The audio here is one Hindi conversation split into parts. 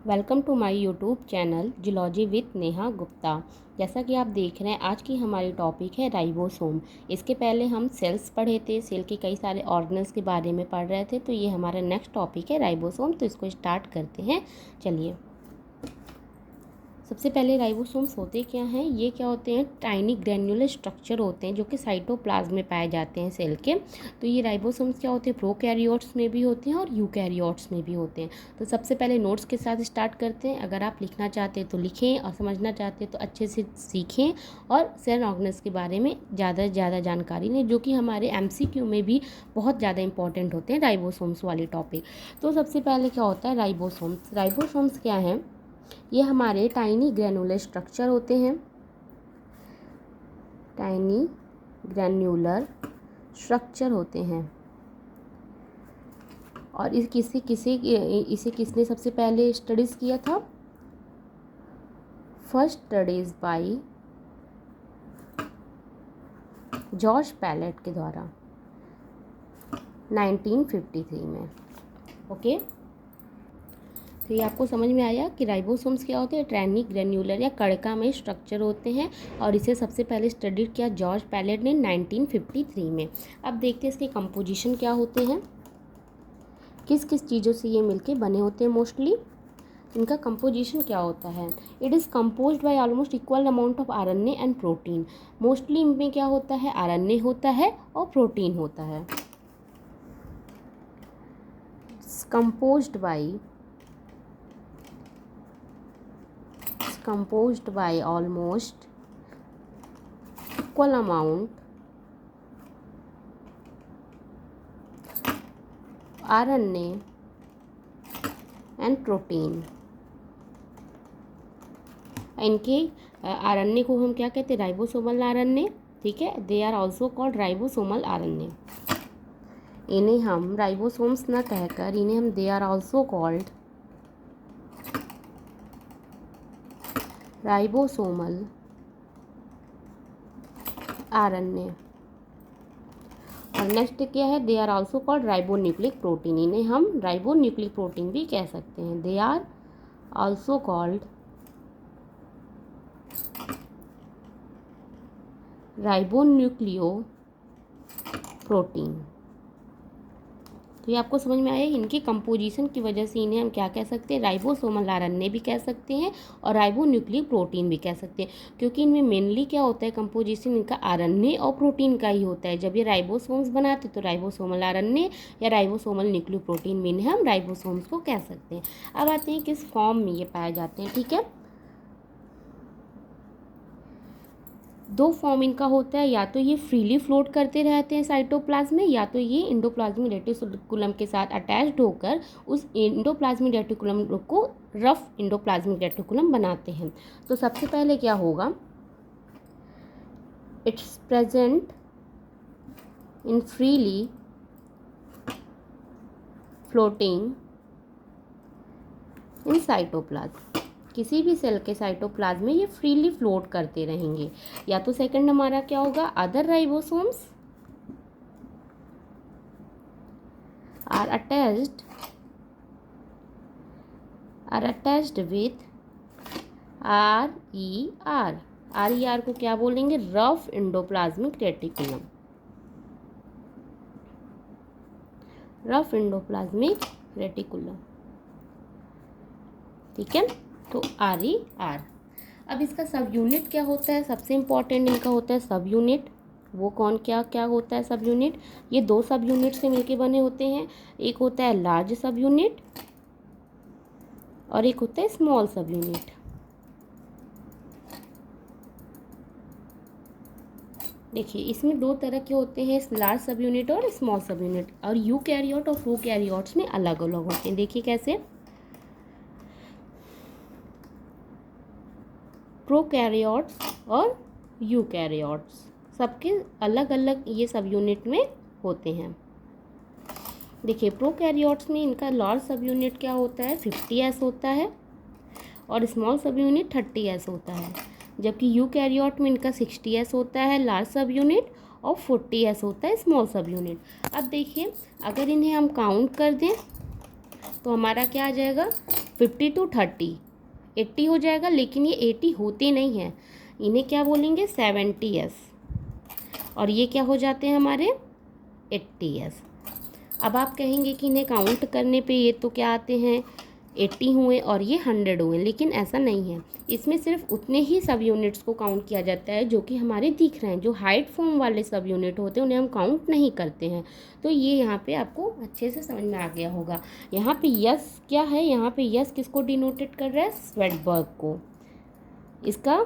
Welcome to my YouTube channel zoology with Neha Gupta. जैसा कि आप देख रहे हैं, आज की हमारी टॉपिक है राइबोसोम। इसके पहले हम सेल्स पढ़े थे, सेल के कई सारे ऑर्गन्स के बारे में पढ़ रहे थे। तो ये हमारा नेक्स्ट टॉपिक है राइबोसोम। तो इसको स्टार्ट करते हैं। चलिए, सबसे पहले राइबोसोम्स होते क्या हैं? ये क्या होते हैं? टाइनी ग्रैन्युलर स्ट्रक्चर होते हैं जो कि साइटोप्लाज्म में पाए जाते हैं सेल के। तो ये राइबोसोम्स क्या होते हैं? प्रोकैरियोट्स में भी होते हैं और यूकैरियोट्स में भी होते हैं। तो सबसे पहले नोट्स के साथ स्टार्ट करते हैं। अगर आप लिखना चाहते हैं तो लिखें, और समझना चाहते हैं तो अच्छे से सीखें, और सेल ऑर्गन्स के बारे में ज़्यादा से ज़्यादा जानकारी लें, जो कि हमारे MCQ में भी बहुत ज़्यादा इंपॉर्टेंट होते हैं राइबोसोम्स वाले टॉपिक। तो सबसे पहले क्या होता है राइबोसोम्स? राइबोसोम्स क्या हैं? ये हमारे टाइनी ग्रैनुलर स्ट्रक्चर होते हैं। टाइनी ग्रैन्युलर स्ट्रक्चर होते हैं। और इसे किसने सबसे पहले स्टडीज किया था? First studies by George Palade के द्वारा 1953 में। ओके, तो ये आपको समझ में आया कि राइबोसोम्स क्या होते हैं? टाइनी ग्रैन्युलर या कड़का में स्ट्रक्चर होते हैं, और इसे सबसे पहले स्टडी किया जॉर्ज पैलेट ने 1953 में। अब देखते हैं इसके कंपोजिशन क्या होते हैं, किस किस चीज़ों से ये मिलके बने होते हैं। मोस्टली इनका कंपोजिशन क्या होता है? It is composed by almost equal amount of RNA and protein. Mostly इनमें क्या होता है? RNA होता है और प्रोटीन होता है। composed by almost equal amount RNA and protein। इनके RNA को हम क्या कहते हैं? Ribosomal RNA। ठीक है, they are also called ribosomal RNA। इन्हें हम राइबोसोम्स ना कहकर इन्हें हम they are also called ribosomal RNA। और नेक्स्ट क्या है? They are also called ribonucleic protein. इन्हें हम राइबोन्यूक्लिक प्रोटीन भी कह सकते हैं। They are also called ribonucleo protein. तो ये आपको समझ में आया? इनकी कंपोजिशन की वजह से इन्हें हम क्या कह सकते हैं? राइबोसोमल RNA भी कह सकते हैं और राइबोन्यूक्लिक प्रोटीन भी कह सकते हैं, क्योंकि इनमें मेनली क्या होता है? कंपोजिशन इनका RNA और प्रोटीन का ही होता है। जब ये राइबोसोम्स बनाते तो राइबोसोमल RNA या राइबोसोमल न्यूक्लियो प्रोटीन में इन्हें हम राइबोसोम्स को कह सकते हैं। अब आते हैं किस फॉर्म में ये पाए जाते हैं। ठीक है, दो फॉर्म इनका होता है, या तो ये फ्रीली फ्लोट करते रहते हैं साइटोप्लाज्म में, या तो ये इंडोप्लाज्मिक रेटिकुलम के साथ अटैच्ड होकर उस इंडोप्लाज्मिक रेटिकुलम को रफ इंडोप्लाज्मिक रेटिकुलम बनाते हैं। तो सबसे पहले क्या होगा? It's present in freely floating in cytoplasm. किसी भी सेल के साइटोप्लाज्म में ये फ्रीली फ्लोट करते रहेंगे। या तो सेकंड हमारा क्या होगा? Other ribosomes are attached with RER को क्या बोलेंगे? Rough endoplasmic reticulum. Rough endoplasmic reticulum, ठीक है। तो RER। अब इसका सब यूनिट क्या होता है? सबसे इम्पॉर्टेंट इनका होता है सब यूनिट। वो कौन क्या क्या होता है सब यूनिट? ये दो सब यूनिट से मिलके बने होते हैं। एक होता है लार्ज सब यूनिट और एक होता है स्मॉल सब यूनिट। देखिए, इसमें दो तरह के होते हैं, लार्ज सब यूनिट और स्मॉल सब यूनिट। और यूकैरियोट और प्रोकैरियोट्स में अलग अलग होते हैं। देखिए कैसे? प्रोकैरियोट्स और यूकैरियोट्स सबके अलग अलग ये सब यूनिट में होते हैं। देखिए, प्रोकैरियोट्स में इनका लार्ज सब यूनिट क्या होता है? 50S होता है, और स्मॉल सब यूनिट 30S होता है। जबकि यूकैरियोट में इनका 60S होता है लार्ज सब यूनिट, और 40S होता है स्मॉल सब यूनिट। अब देखिए, अगर इन्हें हम काउंट कर दें तो हमारा क्या आ जाएगा? 50 to 30, 80 हो जाएगा, लेकिन ये 80 होते नहीं हैं, इन्हें क्या बोलेंगे 70s, और ये क्या हो जाते हैं हमारे 80s। अब आप कहेंगे कि इन्हें काउंट करने पे ये तो क्या आते हैं 80 हुए और ये 100 हुए, लेकिन ऐसा नहीं है। इसमें सिर्फ उतने ही सब यूनिट्स को काउंट किया जाता है जो कि हमारे दिख रहे हैं। जो हाइट फॉर्म वाले सब यूनिट होते हैं उन्हें हम काउंट नहीं करते हैं। तो ये यहाँ पे आपको अच्छे से समझ में आ गया होगा। यहाँ पे यस क्या है, यहाँ पे यस किसको डिनोटेड कर रहा है, स्वेडबर्ग को। इसका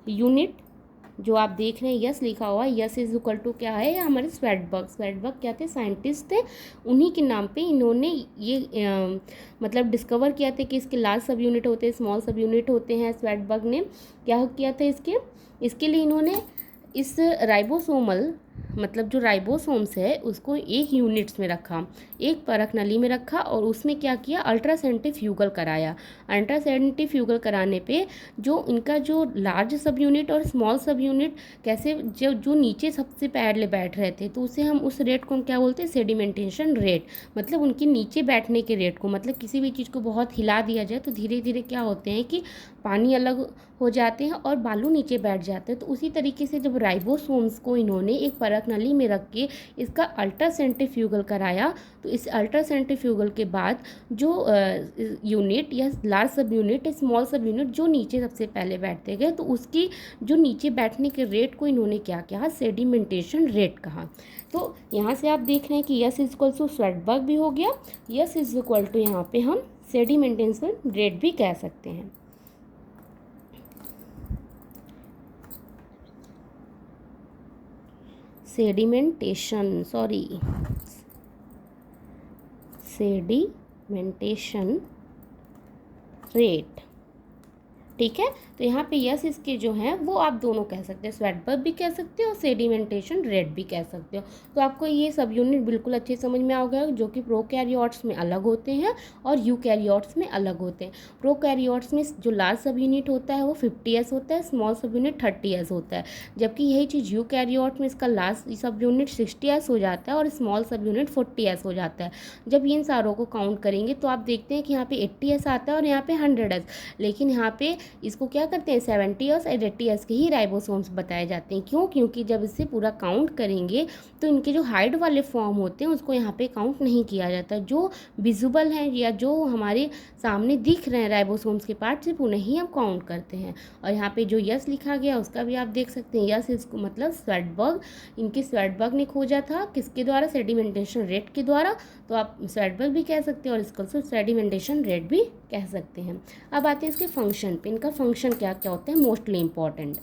यूनिट जो आप देख रहे हैं यस लिखा हुआ है, यस इज इक्वल टू क्या है, हमारे स्वेडबर्ग क्या थे, साइंटिस्ट थे। उन्हीं के नाम पे इन्होंने ये मतलब डिस्कवर किया था कि इसके लार्ज सब यूनिट होते हैं, स्मॉल सब यूनिट होते हैं। स्वेडबर्ग ने क्या किया था, इसके लिए इन्होंने इस राइबोसोमल मतलब जो राइबोसोम्स है उसको एक यूनिट्स में रखा, एक परख नली में रखा, और उसमें क्या किया, अल्ट्रासेंट्रीफ्यूगल कराया। अल्ट्रासेंट्रीफ्यूगल कराने पे जो इनका जो लार्ज सब यूनिट और स्मॉल सब यूनिट कैसे जो नीचे सबसे पहले बैठ रहे थे, तो उसे हम उस रेट को हम क्या बोलते हैं, सेडिमेंटेशन रेट, मतलब उनके नीचे बैठने के रेट को। मतलब किसी भी चीज़ को बहुत हिला दिया जाए तो धीरे धीरे क्या होते हैं कि पानी अलग हो जाते हैं और बालू नीचे बैठ जाते हैं। तो उसी तरीके से जब राइबोसोम्स को इन्होंने एक परख नली में रख के इसका अल्ट्रासेंट्रीफ्यूगल कराया, तो इस अल्ट्रासेंट्रीफ्यूगल के बाद जो यूनिट या लार्ज सब यूनिट, स्मॉल सब यूनिट जो नीचे सबसे पहले बैठते गए, तो उसकी जो नीचे बैठने के रेट को इन्होंने क्या कहा, सेडिमेंटेशन रेट कहा। तो यहाँ से आप देख रहे हैं कि S is equal to Svedberg भी हो गया, यस इज इक्वल टू यहाँ पे हम सेडिमेंटेशन रेट भी कह सकते हैं। सेडिमेंटेशन रेट, ठीक है। तो यहाँ पे यस इसके जो हैं वो आप दोनों कह सकते हैं, स्वेडबर्ग भी कह सकते हो और सेडिमेंटेशन रेट भी कह सकते हो। तो आपको ये सब यूनिट बिल्कुल अच्छे समझ में आ गया, जो कि प्रोकैरियोट्स में अलग होते हैं और यूकैरियोट्स में अलग होते हैं। प्रोकैरियोट्स में जो लार्ज सब यूनिट होता है वो 50s होता है, स्मॉल सब यूनिट 30s होता है, जबकि यही चीज़ यूकैरियोट में इसका लार्ज सब यूनिट 60s हो जाता है और स्मॉल सब यूनिट 40s हो जाता है। जब इन सारों को काउंट करेंगे तो आप देखते हैं कि यहाँ पे 80s आता है और यहाँ पे 100s, लेकिन यहाँ पे इसको क्या करते हैं 70s और 80s के ही राइबोसोम्स बताए जाते हैं। क्यों? क्योंकि जब इससे पूरा काउंट करेंगे तो इनके जो हाइड वाले फॉर्म होते हैं उसको यहाँ पे काउंट नहीं किया जाता। जो विजुअल हैं या जो हमारे सामने दिख रहे हैं राइबोसोम्स के पार्ट, सिर्फ उन्हें ही हम काउंट करते हैं। और यहाँ पे जो यस लिखा गया उसका भी आप देख सकते हैं, यस इसको मतलब स्वेडबर्ग ने खोजा था, किसके द्वारा, सेडिमेंटेशन रेट के द्वारा। तो आप स्वेडबर्ग भी कह सकते हैं और इसको सेडिमेंटेशन रेट भी कह सकते हैं। अब आते हैं इसके फंक्शन पे, इनका फंक्शन क्या क्या होता है, मोस्टली इंपॉर्टेंट।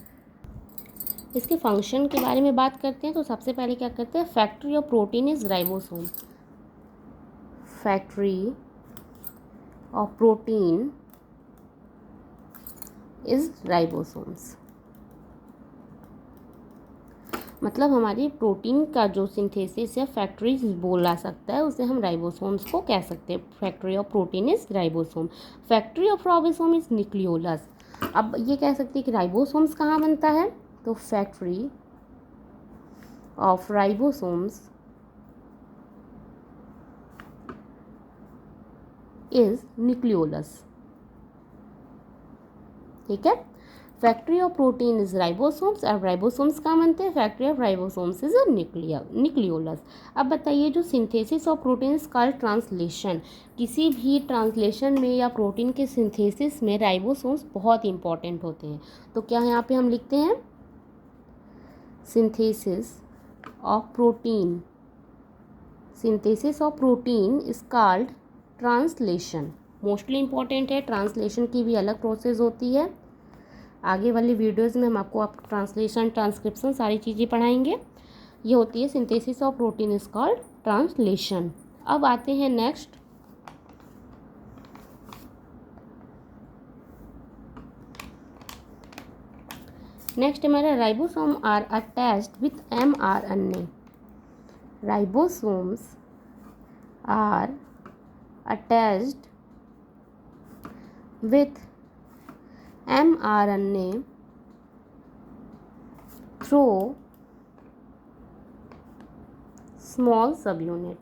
इसके फंक्शन के बारे में बात करते हैं तो सबसे पहले क्या करते हैं, factory of protein is ribosome. Factory of protein is ribosomes, मतलब हमारी प्रोटीन का जो सिंथेसिस है फैक्ट्रीज बोला सकता है, उसे हम राइबोसोम्स को कह सकते हैं। Factory of protein is ribosome, factory of ribosome is nucleolus. अब ये कह सकते हैं कि राइबोसोम्स कहाँ बनता है, तो factory of ribosomes is nucleolus, ठीक है। Factory of protein is ribosomes, और राइबोसोम्स कहाँ बनते हैं, factory of ribosomes is nucleolus. अब बताइए जो synthesis of protein is called translation, किसी भी ट्रांसलेशन में या प्रोटीन के सिंथेसिस में राइबोसोम्स बहुत इंपॉर्टेंट होते हैं। तो क्या यहाँ पे हम लिखते हैं, synthesis of protein is called translation, mostly important है। ट्रांसलेशन की भी अलग प्रोसेस होती है, आगे वाले वीडियोस में हम आपको ट्रांसलेशन, ट्रांसक्रिप्शन सारी चीज़ें पढ़ाएंगे। ये होती है synthesis of protein is called translation. अब आते हैं नेक्स्ट, हमारा ribosome are attached with mRNA। Ribosomes are attached with mRNA through small subunit।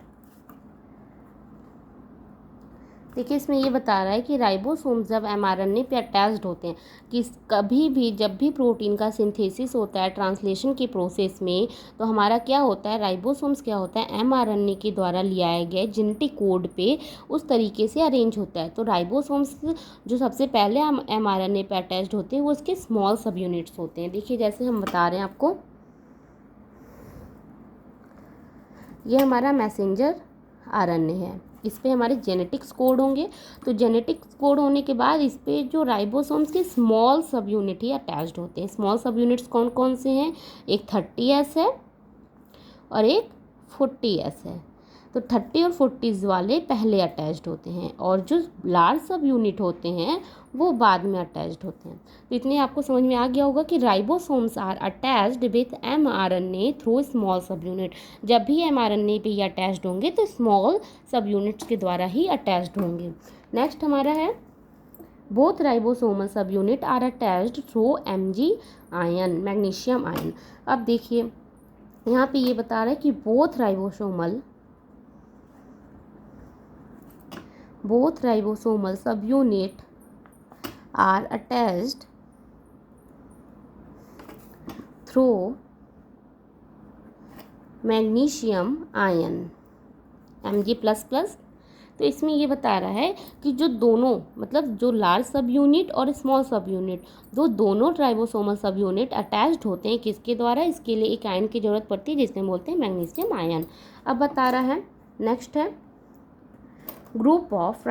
देखिए इसमें ये बता रहा है कि राइबोसोम जब mRNA पे अटैच्ड होते हैं कि कभी भी जब भी प्रोटीन का सिंथेसिस होता है ट्रांसलेशन के प्रोसेस में, तो हमारा क्या होता है, राइबोसोम्स क्या होता है, mRNA के द्वारा लिया गया जेनेटिक कोड पे उस तरीके से अरेंज होता है। तो राइबोसोम्स जो सबसे पहले mRNA पे अटैच्ड होते हैं वो उसके स्मॉल सब यूनिट्स होते हैं। देखिए जैसे हम बता रहे हैं आपको, ये हमारा मैसेंजर RNA है, इस पे हमारे जेनेटिक्स कोड होंगे। तो जेनेटिक्स कोड होने के बाद इस पे जो राइबोसोम्स के स्मॉल सब यूनिट ही अटैच्ड होते हैं। स्मॉल सब यूनिट्स कौन कौन से हैं, एक 30S है और एक 40S है। तो 30 और 40 वाले पहले अटैच्ड होते हैं और जो लार्ज सब यूनिट होते हैं वो बाद में अटैच्ड होते हैं। तो इतने आपको समझ में आ गया होगा कि ribosomes are attached with mRNA through small subunit. जब भी mRNA पे ये अटैच्ड होंगे तो स्मॉल सब यूनिट्स के द्वारा ही अटैच्ड होंगे। नेक्स्ट हमारा है both ribosomal subunit are attached through Mg ion, magnesium ion. अब देखिए यहाँ पे ये बता रहा है कि both ribosomal subunit are attached through magnesium ion Mg++। तो इसमें ये बता रहा है कि जो दोनों मतलब जो लार्ज सब यूनिट और स्मॉल सब यूनिट दोनों राइबोसोमल सब यूनिट अटैच्ड होते हैं किसके द्वारा, इसके लिए एक आयन की जरूरत पड़ती है जिसमें बोलते हैं मैग्नीशियम आयन। अब बता रहा है नेक्स्ट है group of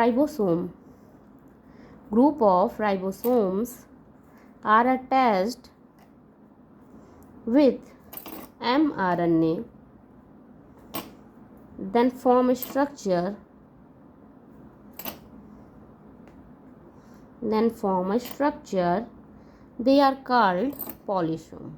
ribosomes are attached with mRNA then form a structure they are called polysome।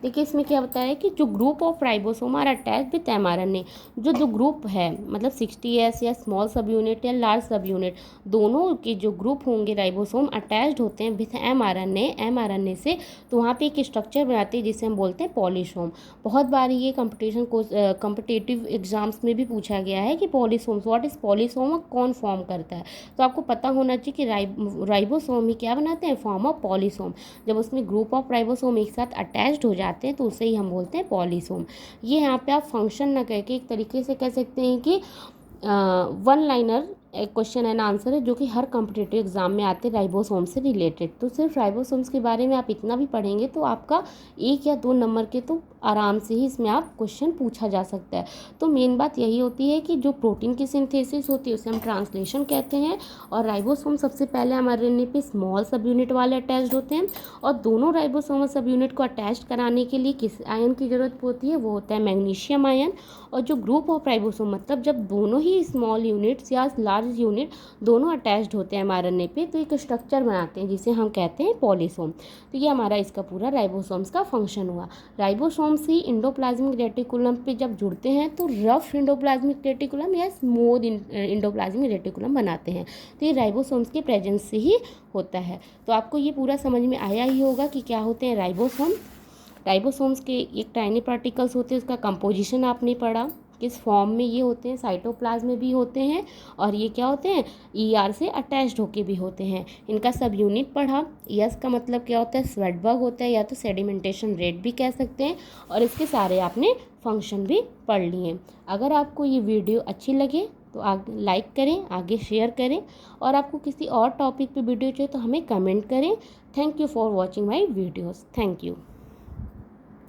देखिए इसमें क्या बताया है कि जो group of ribosome are attach with mRNA, जो ग्रुप है मतलब 60S या स्मॉल सब यूनिट या लार्ज सब यूनिट, दोनों के जो ग्रुप होंगे राइबोसोम अटैच्ड होते हैं विथ mRNA से, तो वहाँ पे एक स्ट्रक्चर बनाते हैं जिसे हम बोलते हैं पॉलीसोम। बहुत बार ये कॉम्पिटिटिव एग्जाम्स में भी पूछा गया है कि पॉलीसोम्स, व्हाट इज पॉलीसोम, कौन फॉर्म करता है। तो आपको पता होना चाहिए कि राइबोसोम ही क्या बनाते हैं, फॉर्म ऑफ पॉलीसोम। जब उसमें ग्रुप ऑफ राइबोसोम एक साथ अटैच्ड हो जाते हैं तो उसे ही हम बोलते हैं पॉलीसोम। ये यहाँ पे आप फंक्शन ना कह के एक तरीके से कह सकते हैं कि one liner question and answer है जो कि हर कॉम्पिटिटिव एग्जाम में आते हैं राइबोसोम से रिलेटेड। तो सिर्फ राइबोसोम्स के बारे में आप इतना भी पढ़ेंगे तो आपका 1 या 2 नंबर के तो आराम से ही इसमें आप क्वेश्चन पूछा जा सकता है। तो मेन बात यही होती है कि जो प्रोटीन की सिंथेसिस होती है उसे हम ट्रांसलेशन कहते हैं, और राइबोसोम सबसे पहले mRNA पे स्मॉल सब यूनिट वाले अटैच्ड होते हैं, और दोनों राइबोसोमल सब यूनिट को अटैच कराने के लिए किस आयन की जरूरत होती है, वो होता है मैग्नीशियम आयन। और जो ग्रुप ऑफ राइबोसोम मतलब जब दोनों ही स्मॉल यूनिट्स या लार्ज यूनिट दोनों अटैच्ड होते हैं mRNA पे तो एक स्ट्रक्चर बनाते हैं जिसे हम कहते हैं पॉलीसोम। तो ये हमारा इसका पूरा राइबोसोम्स का फंक्शन हुआ। राइबोसोम्स ही इंडोप्लाज्मिक रेटिकुलम पे जब जुड़ते हैं तो रफ इंडोप्लाज्मिक रेटिकुलम या स्मूथ इंडोप्लाज्मिक रेटिकुलम बनाते हैं। तो ये राइबोसोम्स के प्रेजेंस से ही होता है। तो आपको ये पूरा समझ में आया ही होगा कि क्या होते हैं राइबोसोम्स के एक टाइनी पार्टिकल्स होते हैं, उसका कंपोजिशन आपने पढ़ा, किस फॉर्म में ये होते हैं, साइटोप्लाज्म में भी होते हैं, और ये क्या होते हैं, ER से अटैच्ड होके भी होते हैं। इनका सब यूनिट पढ़ा। ES का मतलब क्या होता है, स्वेटबर्ग होता है या तो सेडिमेंटेशन रेट भी कह सकते हैं, और इसके सारे आपने फंक्शन भी पढ़ लिए। अगर आपको ये वीडियो अच्छी लगे तो आगे लाइक करें, आगे शेयर करें, और आपको किसी और टॉपिक पे वीडियो चाहिए तो हमें कमेंट करें। Thank you for watching my videos. Thank you.